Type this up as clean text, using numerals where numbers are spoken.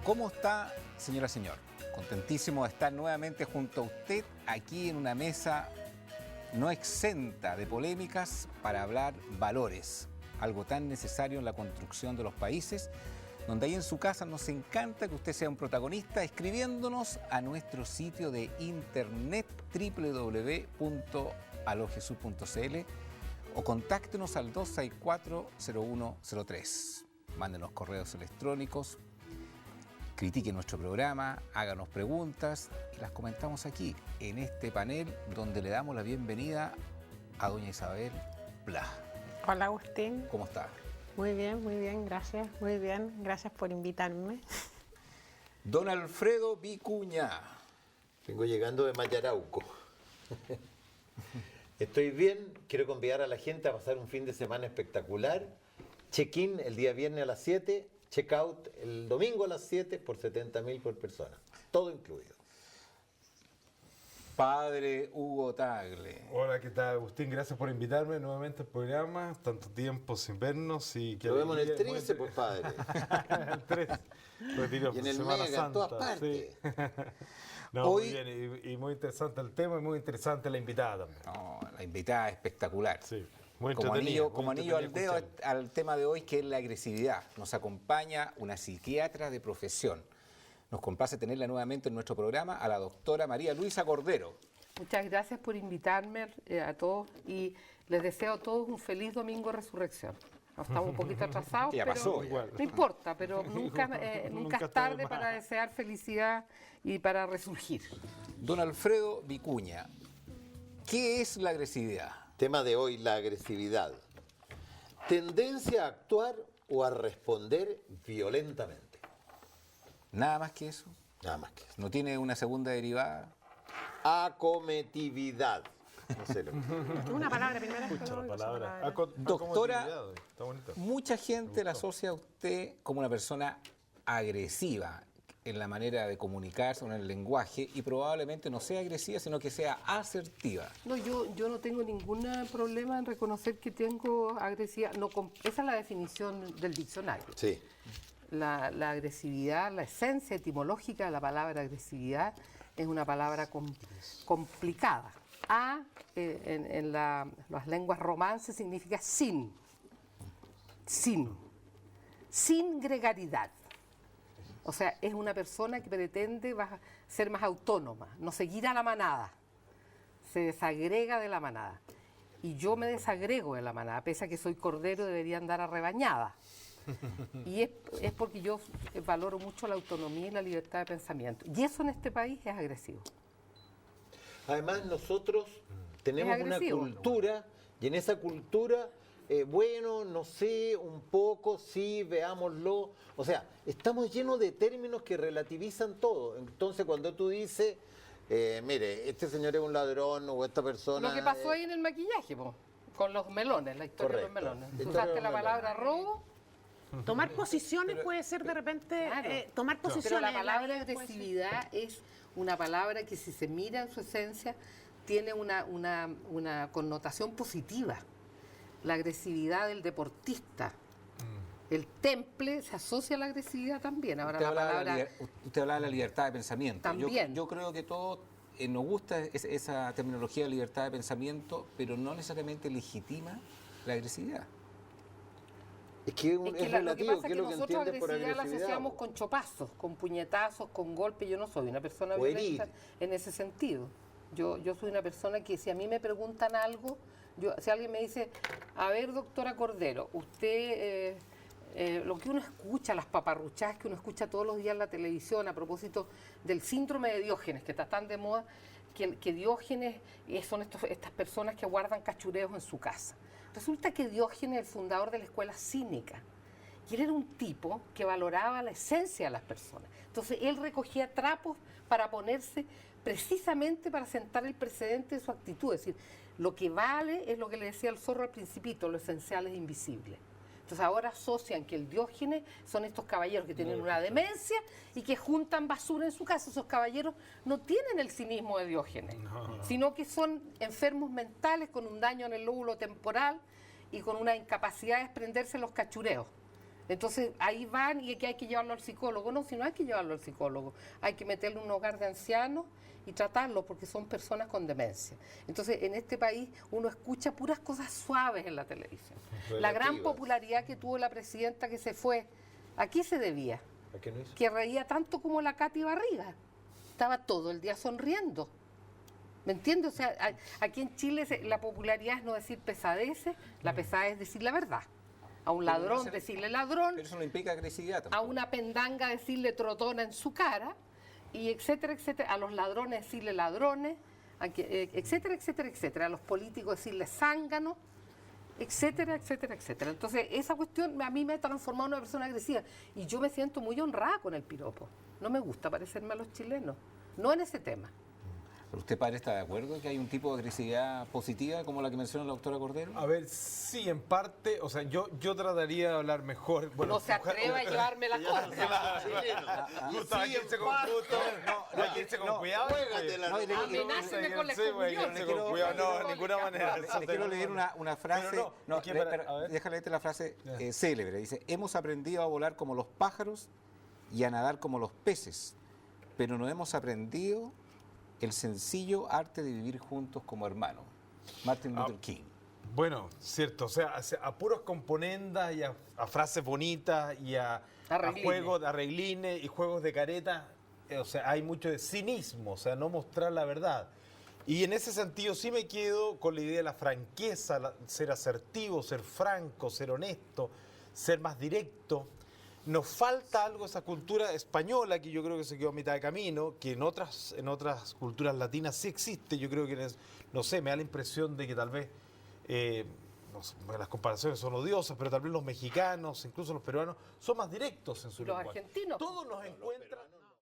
¿Cómo está, señora, señor? Contentísimo de estar nuevamente junto a usted aquí en una mesa no exenta de polémicas para hablar valores, algo tan necesario en la construcción de los países, donde ahí en su casa nos encanta que usted sea un protagonista escribiéndonos a nuestro sitio de internet www.alojesus.cl o contáctenos al 264-0103. Mándenos correos electrónicos, critiquen nuestro programa, háganos preguntas y las comentamos aquí, en este panel donde le damos la bienvenida a doña Isabel Pla. Hola, Agustín. ¿Cómo está? Muy bien, gracias. Muy bien, gracias por invitarme. Don Alfredo Vicuña. Vengo llegando de Mayarauco. Estoy bien, quiero convidar a la gente a pasar un fin de semana espectacular. Check-in el día viernes a las 7, check-out el domingo a las 7 por 70.000 por persona. Todo incluido. Padre Hugo Tagle. Hola, ¿qué tal, Agustín? Gracias por invitarme nuevamente al programa. Tanto tiempo sin vernos y que lo vemos en el 13, pues, padre. El 13. Retiro Y en el Semana Mega, Santa, en todas partes. Sí. No, Hoy, muy bien, y muy interesante el tema y muy interesante la invitada también. No, la invitada es espectacular. Sí, muy Como entretenido. anillo al dedo al tema de hoy, que es la agresividad. Nos acompaña una psiquiatra de profesión. Nos complace tenerla nuevamente en nuestro programa, a la doctora María Luisa Cordero. Muchas gracias por invitarme a todos y les deseo a todos un feliz domingo de resurrección. Estamos un poquito atrasados, Ya pero pasó, ya. no importa, pero nunca es tarde para desear felicidad y para resurgir. Don Alfredo Vicuña, ¿qué es la agresividad? Tema de hoy, la agresividad. Tendencia a actuar o a responder violentamente. Nada más que eso. Nada más que eso. ¿No tiene una segunda derivada? Acometividad. No sé lo que Una palabra primero. Escucha la palabra. Doctora, Está bonito. mucha gente la asocia a usted como una persona agresiva en la manera de comunicarse, en el lenguaje, y probablemente no sea agresiva, sino que sea asertiva. No, yo no tengo ningún problema en reconocer que tengo agresividad. No, esa es la definición del diccionario. Sí. La agresividad, la esencia etimológica de la palabra agresividad es una palabra complicada. En las lenguas romances significa sin gregaridad. O sea, es una persona que pretende ser más autónoma, no seguir a la manada, se desagrega de la manada. Y yo me desagrego de la manada, pese a que soy cordero, debería andar arrebañada. Y es porque yo valoro mucho la autonomía y la libertad de pensamiento. Y eso en este país es agresivo. Además, nosotros tenemos una agresivo. cultura, y en esa cultura, bueno, no sé, un poco, sí, veámoslo. O sea, estamos llenos de términos que relativizan todo. Entonces, cuando tú dices, mire, este señor es un ladrón o esta persona... Lo que pasó ahí en el maquillaje, con los melones, la historia Correcto. de los melones. La historia Usaste de la los palabra robo. Tomar posiciones puede ser de repente. Claro. Tomar posiciones. Pero la en palabra vida puede ser. agresividad es una palabra que, si se mira en su esencia, tiene una connotación positiva. La agresividad del deportista. El temple se asocia a la agresividad también. Ahora Usted la palabra... usted hablaba de la libertad de pensamiento. También. Yo creo que todos nos gusta esa terminología de libertad de pensamiento, pero no necesariamente legitima la agresividad. Es que lo que relativo, pasa ¿qué es que es lo que nosotros entiendes por agresividad la agresividad? asociamos con chopazos, con puñetazos, con golpes. Yo no soy una persona O herir. violenta en ese sentido. Yo soy una persona que, si a mí me preguntan algo, si alguien me dice, a ver, doctora Cordero, usted, lo que uno escucha, las paparruchadas que uno escucha todos los días en la televisión a propósito del síndrome de Diógenes, que está tan de moda, que Diógenes son estas personas que guardan cachureos en su casa. Resulta que Diógenes es el fundador de la escuela cínica. Y él era un tipo que valoraba la esencia de las personas. Entonces él recogía trapos para ponerse precisamente para sentar el precedente de su actitud. Es decir, lo que vale es lo que le decía el zorro al principito, lo esencial es invisible. Entonces ahora asocian que el Diógenes son estos caballeros que tienen una demencia y que juntan basura en su casa. Esos caballeros no tienen el cinismo de Diógenes, sino que son enfermos mentales con un daño en el lóbulo temporal y con una incapacidad de desprenderse los cachureos. Entonces ahí van y que hay que llevarlo al psicólogo. No, si no hay que llevarlo al psicólogo, hay que meterlo en un hogar de ancianos y tratarlo porque son personas con demencia. Entonces en este país uno escucha puras cosas suaves en la televisión. La gran Relativas. popularidad que tuvo la presidenta que se fue, ¿a qué se debía? ¿A qué no hizo? Que reía tanto como la Katy Barriga. Estaba todo el día sonriendo. ¿Me entiendes? O sea, aquí en Chile la popularidad es no decir pesadeces, la pesadez es decir la verdad. A un Pero no ladrón se- decirle ladrón, Pero eso no implica agresividad a tampoco. una pendanga decirle trotona en su cara, y etcétera, etcétera. A los ladrones decirle ladrones, etcétera, etcétera, etcétera. A los políticos decirle zánganos, etcétera, etcétera, etcétera. Entonces, esa cuestión a mí me ha transformado en una persona agresiva. Y yo me siento muy honrada con el piropo. No me gusta parecerme a los chilenos. No en ese tema. ¿Pero usted, padre, está de acuerdo que hay un tipo de agresividad positiva como la que menciona la doctora Cordero? A ver, sí, en parte, o sea, yo trataría de hablar mejor. Bueno, No se atreva a llevarme la cosa. Justo aquí irse con justo, no, hay que irse con cuidado. Juégatela, No, y le- Amenáceme con la Sí, güey, hay que irse excomunión. con cuidado. No, de ninguna manera. eso Le quiero tengo- leer una frase. Pero no, es que para- a ver. Déjale leerte la frase Ya. célebre. Dice: hemos aprendido a volar como los pájaros y a nadar como los peces, pero no hemos aprendido el sencillo arte de vivir juntos como hermanos. Martin Luther King. Bueno, cierto, o sea, a puros componendas y a frases bonitas y a Arreglines. juegos de arreglines y juegos de careta, o sea, hay mucho de cinismo, o sea, no mostrar la verdad. Y en ese sentido sí me quedo con la idea de la franqueza, ser asertivo, ser franco, ser honesto, ser más directo. Nos falta algo esa cultura española que yo creo que se quedó a mitad de camino, que en otras culturas latinas sí existe. Yo creo que, no sé, me da la impresión de que tal vez, no sé, las comparaciones son odiosas, pero tal vez los mexicanos, incluso los peruanos, son más directos en su Y los lenguaje. argentinos. Todos nos encuentran...